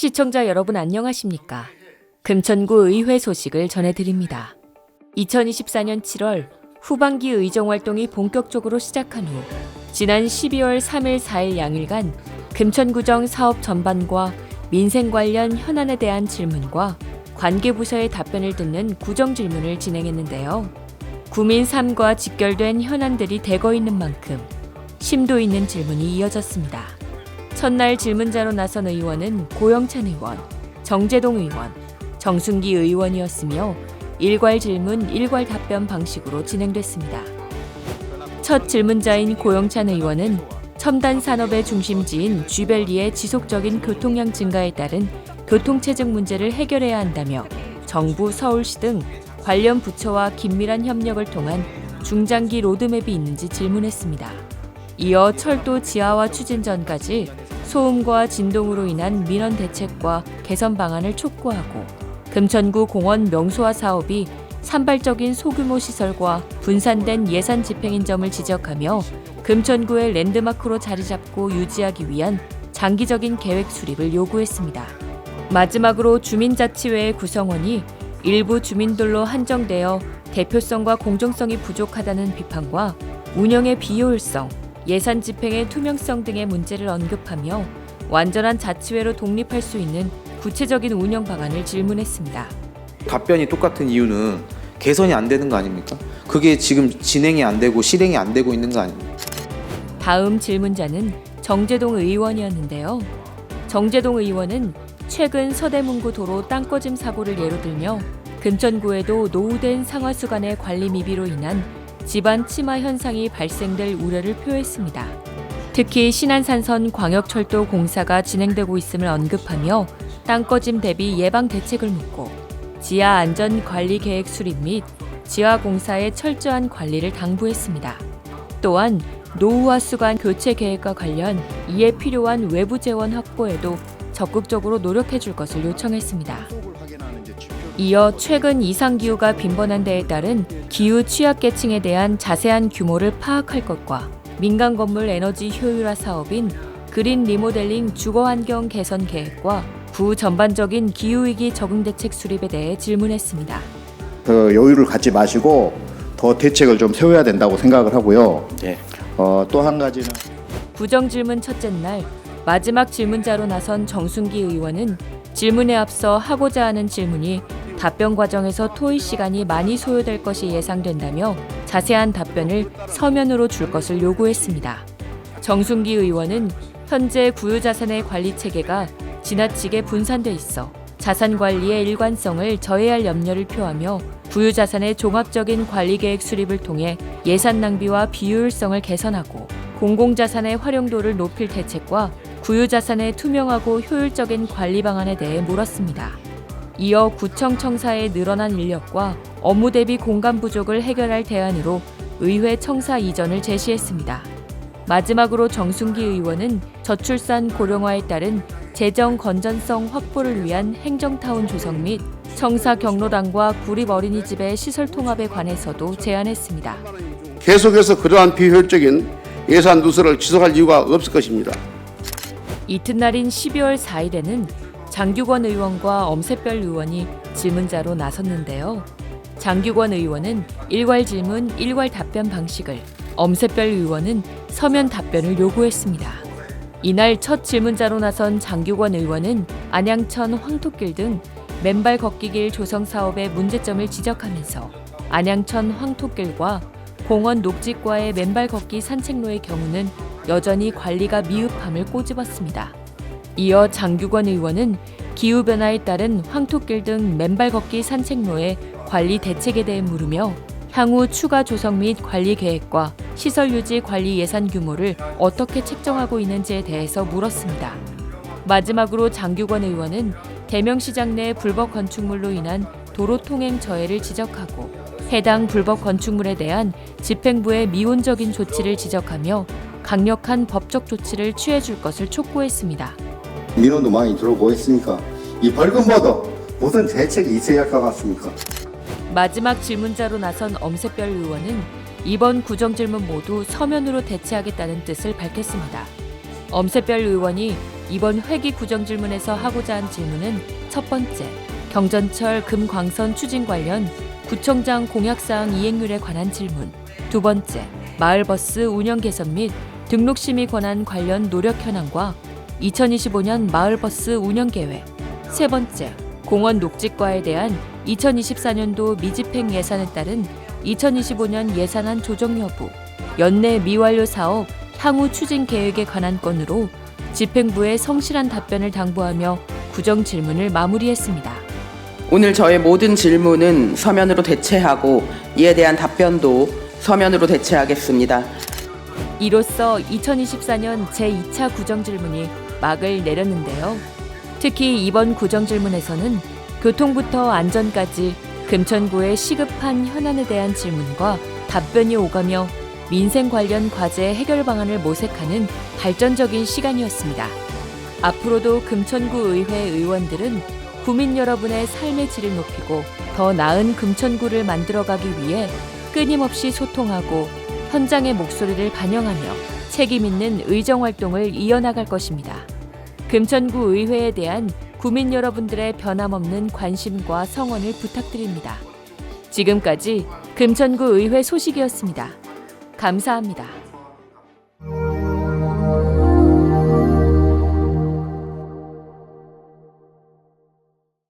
시청자 여러분 안녕하십니까? 금천구 의회 소식을 전해드립니다. 2024년 7월 후반기 의정활동이 본격적으로 시작한 후 지난 12월 3일 4일 양일간 금천구정 사업 전반과 민생 관련 현안에 대한 질문과 관계부서의 답변을 듣는 구정질문을 진행했는데요. 구민 삶과 직결된 현안들이 대거 있는 만큼 심도 있는 질문이 이어졌습니다. 첫날 질문자로 나선 의원은 고영찬 의원, 정재동 의원, 정순기 의원이었으며 일괄 질문, 일괄 답변 방식으로 진행됐습니다. 첫 질문자인 고영찬 의원은 첨단 산업의 중심지인 쥐밸리의 지속적인 교통량 증가에 따른 교통체증 문제를 해결해야 한다며 정부, 서울시 등 관련 부처와 긴밀한 협력을 통한 중장기 로드맵이 있는지 질문했습니다. 이어 철도 지하화 추진 전까지 소음과 진동으로 인한 민원 대책과 개선 방안을 촉구하고 금천구 공원 명소화 사업이 산발적인 소규모 시설과 분산된 예산 집행인 점을 지적하며 금천구의 랜드마크로 자리 잡고 유지하기 위한 장기적인 계획 수립을 요구했습니다. 마지막으로 주민자치회의 구성원이 일부 주민들로 한정되어 대표성과 공정성이 부족하다는 비판과 운영의 비효율성, 예산 집행의 투명성 등의 문제를 언급하며 완전한 자치회로 독립할 수 있는 구체적인 운영 방안을 질문했습니다. 답변이 똑같은 이유는 개선이 안 되는 거 아닙니까? 그게 지금 진행이 안 되고 실행이 안 되고 있는 거 아닙니까? 다음 질문자는 정재동 의원이었는데요. 정재동 의원은 최근 서대문구 도로 땅꺼짐 사고를 예로 들며 금천구에도 노후된 상하수관의 관리 미비로 인한 집안 침하 현상이 발생될 우려를 표했습니다. 특히 신안산선 광역철도 공사가 진행되고 있음을 언급하며 땅꺼짐 대비 예방 대책을 묻고 지하 안전 관리 계획 수립 및 지하 공사의 철저한 관리를 당부했습니다. 또한 노후화 수관 교체 계획과 관련 이에 필요한 외부 재원 확보에도 적극적으로 노력해 줄 것을 요청했습니다. 이어 최근 이상기후가 빈번한 데에 따른 기후 취약계층에 대한 자세한 규모를 파악할 것과 민간 건물 에너지 효율화 사업인 그린 리모델링 주거환경 개선 계획과 구 전반적인 기후위기 적응대책 수립에 대해 질문했습니다. 그 여유를 갖지 마시고 더 대책을 좀 세워야 된다고 생각을 하고요. 네. 또 한 가지는 구정질문 첫째 날 마지막 질문자로 나선 정순기 의원은 질문에 앞서 하고자 하는 질문이 답변 과정에서 토의 시간이 많이 소요될 것이 예상된다며 자세한 답변을 서면으로 줄 것을 요구했습니다. 정순기 의원은 현재 구유자산의 관리 체계가 지나치게 분산돼 있어 자산 관리의 일관성을 저해할 염려를 표하며 구유자산의 종합적인 관리 계획 수립을 통해 예산 낭비와 비효율성을 개선하고 공공자산의 활용도를 높일 대책과 구유자산의 투명하고 효율적인 관리 방안에 대해 물었습니다. 이어 구청 청사의 늘어난 인력과 업무 대비 공간 부족을 해결할 대안으로 의회 청사 이전을 제시했습니다. 마지막으로 정순기 의원은 저출산 고령화에 따른 재정 건전성 확보를 위한 행정타운 조성 및 청사 경로당과 구립 어린이집의 시설 통합에 관해서도 제안했습니다. 계속해서 그러한 비효율적인 예산 누설을 지속할 이유가 없을 것입니다. 이튿날인 12월 4일에는 장규권 의원과 엄세별 의원이 질문자로 나섰는데요. 장규권 의원은 일괄 질문, 일괄 답변 방식을, 엄세별 의원은 서면 답변을 요구했습니다. 이날 첫 질문자로 나선 장규권 의원은 안양천 황토길 등 맨발 걷기길 조성 사업의 문제점을 지적하면서 안양천 황토길과 공원 녹지과의 맨발 걷기 산책로의 경우는 여전히 관리가 미흡함을 꼬집었습니다. 이어 장규권 의원은 기후변화에 따른 황토길 등 맨발 걷기 산책로의 관리 대책에 대해 물으며 향후 추가 조성 및 관리 계획과 시설 유지 관리 예산 규모를 어떻게 책정하고 있는지에 대해서 물었습니다. 마지막으로 장규권 의원은 대명시장 내 불법 건축물로 인한 도로 통행 저해를 지적하고 해당 불법 건축물에 대한 집행부의 미온적인 조치를 지적하며 강력한 법적 조치를 취해줄 것을 촉구했습니다. 민원도 많이 들어오고 있으니까 이 벌금보다 무슨 대책이 있어야 할 것 같습니까? 마지막 질문자로 나선 엄세별 의원은 이번 구정질문 모두 서면으로 대체하겠다는 뜻을 밝혔습니다. 엄세별 의원이 이번 회기 구정 질문에서 하고자 한 질문은 첫 번째, 경전철 금광선 추진 관련 구청장 공약사항 이행률에 관한 질문. 두 번째, 마을버스 운영 개선 및 등록 심의 권한 관련 노력 현황과 2025년 마을버스 운영 계획. 세 번째, 공원 녹지과에 대한 2024년도 미집행 예산에 따른 2025년 예산안 조정 여부, 연내 미완료 사업 향후 추진 계획에 관한 건으로 집행부의 성실한 답변을 당부하며 구정 질문을 마무리했습니다. 오늘 저의 모든 질문은 서면으로 대체하고 이에 대한 답변도 서면으로 대체하겠습니다. 이로써 2024년 제2차 구정 질문이 막을 내렸는데요. 특히 이번 구정 질문에서는 교통부터 안전까지 금천구의 시급한 현안에 대한 질문과 답변이 오가며 민생 관련 과제 해결 방안을 모색하는 발전적인 시간이었습니다. 앞으로도 금천구 의회 의원들은 구민 여러분의 삶의 질을 높이고 더 나은 금천구를 만들어가기 위해 끊임없이 소통하고 현장의 목소리를 반영하며 책임 있는 의정 활동을 이어나갈 것입니다. 금천구 의회에 대한 구민 여러분들의 변함없는 관심과 성원을 부탁드립니다. 지금까지 금천구 의회 소식이었습니다. 감사합니다.